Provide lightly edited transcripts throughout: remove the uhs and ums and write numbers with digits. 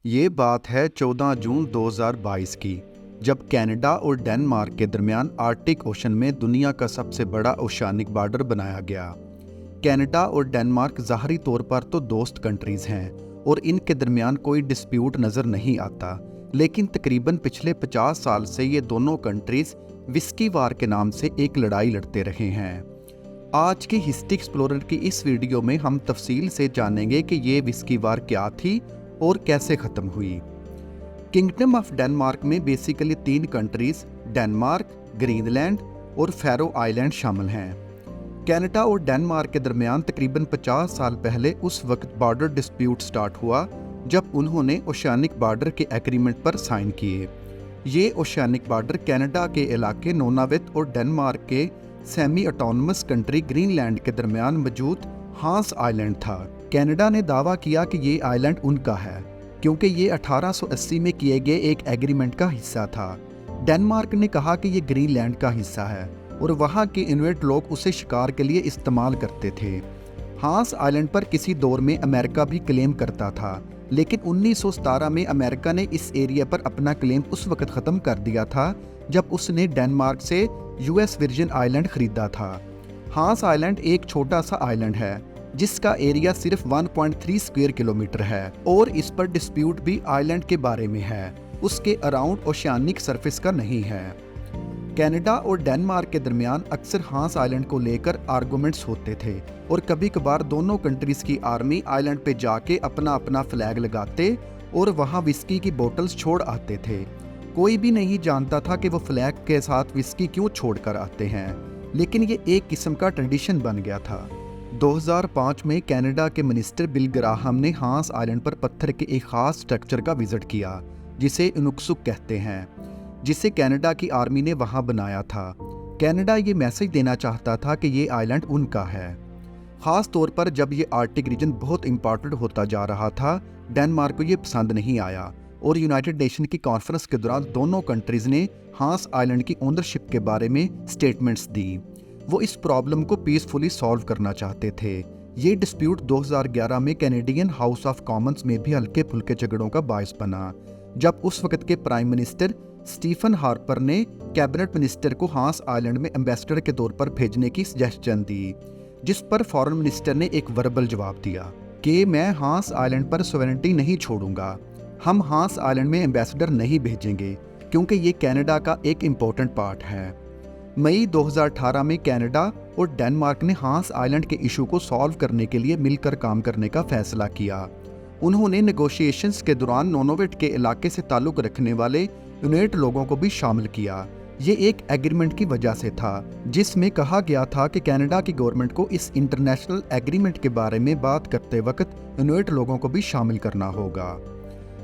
ये बात है 14 जून 2022 की, जब कनाडा और डेनमार्क के दरमियान आर्कटिक ओशन में दुनिया का सबसे बड़ा ओशियानिक बॉर्डर बनाया गया। कनाडा और डेनमार्क ज़ाहरी तौर पर तो दोस्त कंट्रीज़ हैं और इनके दरमियान कोई डिस्प्यूट नज़र नहीं आता, लेकिन तकरीबन पिछले 50 साल से ये दोनों कंट्रीज़ विस्की वार के नाम से एक लड़ाई लड़ते रहे हैं। आज की हिस्ट्री एक्सप्लोरर की इस वीडियो में हम तफसील से जानेंगे कि ये विस्की वार क्या थी और कैसे ख़त्म हुई। किंगडम ऑफ डेनमार्क में बेसिकली 3 कंट्रीज़ डेनमार्क, ग्रीनलैंड और फैरो आइलैंड शामिल हैं। कनाडा और डेनमार्क के दरमियान तकरीबन 50 साल पहले उस वक्त बॉर्डर डिस्प्यूट स्टार्ट हुआ जब उन्होंने ओशियानिक बॉर्डर के एग्रीमेंट पर साइन किए। ये ओशियानिक बॉर्डर कनाडा के इलाके नोनावित और डेनमार्क के सेमी ऑटोनमस कंट्री ग्रीनलैंड के दरमियान मौजूद हांस आइलैंड था। कनाडा ने दावा किया कि ये आइलैंड उनका है क्योंकि ये 1880 में किए गए एक एग्रीमेंट का हिस्सा था। डेनमार्क ने कहा कि ये ग्रीनलैंड का हिस्सा है और वहाँ के इन्वेट लोग उसे शिकार के लिए इस्तेमाल करते थे। हांस आइलैंड पर किसी दौर में अमेरिका भी क्लेम करता था, लेकिन 1917 में अमेरिका ने इस एरिया पर अपना क्लेम उस वक्त ख़त्म कर दिया था जब उसने डेनमार्क से यूएस वर्जिन आइलैंड खरीदा था। हांस आइलैंड एक छोटा सा आइलैंड है जिसका एरिया सिर्फ 1.3 स्क्वायर किलोमीटर है और इस पर डिस्प्यूट भी आइलैंड के बारे में है, उसके अराउंड ओशियानिक सरफेस का नहीं है। कनाडा और डेनमार्क के दरमियान अक्सर हांस आइलैंड को लेकर आर्गुमेंट्स होते थे और कभी कभार दोनों कंट्रीज की आर्मी आइलैंड पे जाके अपना अपना फ्लैग लगाते और वहाँ विस्की की बोतल्स छोड़ आते थे। कोई भी नहीं जानता था कि वो फ्लैग के साथ विस्की क्यों छोड़ कर आते हैं, लेकिन ये एक किस्म का ट्रेडिशन बन गया था। 2005 में कनाडा के मिनिस्टर बिल ग्राहम ने हांस आइलैंड पर पत्थर के एक खास स्ट्रक्चर का विजिट किया जिसे इनुक्सुक कहते हैं, जिसे कनाडा की आर्मी ने वहां बनाया था। कनाडा ये मैसेज देना चाहता था कि ये आइलैंड उनका है। खास तौर पर जब ये आर्कटिक रीजन बहुत इंपॉर्टेंट होता जा रहा था, डेनमार्क को ये पसंद नहीं आया और यूनाइटेड नेशन की कॉन्फ्रेंस के दौरान दोनों कंट्रीज ने हांस आइलैंड की ओनरशिप के बारे में स्टेटमेंट्स दी। वो इस प्रॉब्लम को पीसफुली सॉल्व करना चाहते थे। ये डिस्प्यूट 2011 में कैनेडियन हाउस ऑफ कॉमन्स में भी हल्के फुल्के झगड़ों का बायस बना, जब उस वक्त के प्राइम मिनिस्टर स्टीफन हार्पर ने कैबिनेट मिनिस्टर को हांस आइलैंड में एम्बेसडर के तौर पर भेजने की सजेशन दी, जिस पर फॉरेन मिनिस्टर ने एक वर्बल जवाब दिया कि मैं हांस आइलैंड पर सॉवरेनिटी नहीं छोड़ूंगा। हम हांस आइलैंड में एम्बेसडर नहीं भेजेंगे क्योंकि ये कनाडा का एक इम्पोर्टेंट पार्ट है। मई 2018 में कनाडा और डेनमार्क ने हांस आइलैंड के इशू को सॉल्व करने के लिए मिलकर काम करने का फैसला किया। उन्होंने नेगोशिएशंस के दौरान नोनोविट के इलाके से ताल्लुक रखने वाले यूनिट लोगों को भी शामिल किया। ये एक एग्रीमेंट की वजह से था जिसमें कहा गया था कि कनाडा की गवर्नमेंट को इस इंटरनेशनल एग्रीमेंट के बारे में बात करते वक्त यूनिट लोगों को भी शामिल करना होगा।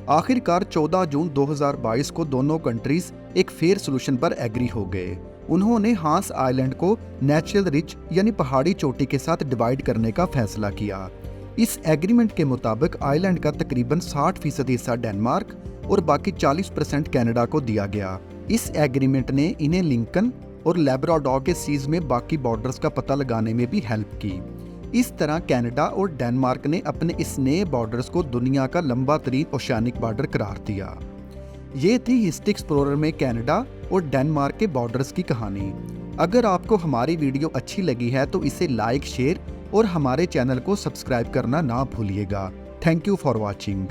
आखिरकार 14 जून 2022 को दोनों कंट्रीज एक फेयर सोल्यूशन पर एग्री हो गए। उन्होंने हांस आइलैंड को नेचुरल रिच यानी पहाड़ी चोटी के साथ डिवाइड करने का फैसला किया। इस एग्रीमेंट के मुताबिक आइलैंड का तकरीबन 60% हिस्सा डेनमार्क और बाकी 40% कनाडा को दिया गया। इस एग्रीमेंट ने इन्हें लिंकन और लैब्राडोर के सीज में बाकी बॉर्डर्स का पता लगाने में भी हेल्प की। इस तरह कनाडा और डेनमार्क ने अपने इस नए बॉर्डर्स को दुनिया का लंबा तरीन ओशियानिक बॉर्डर करार दिया। ये थी हिस्ट्री एक्सप्लोरर में कनाडा और डेनमार्क के बॉर्डर्स की कहानी। अगर आपको हमारी वीडियो अच्छी लगी है तो इसे लाइक, शेयर और हमारे चैनल को सब्सक्राइब करना ना भूलिएगा। Thank you for watching.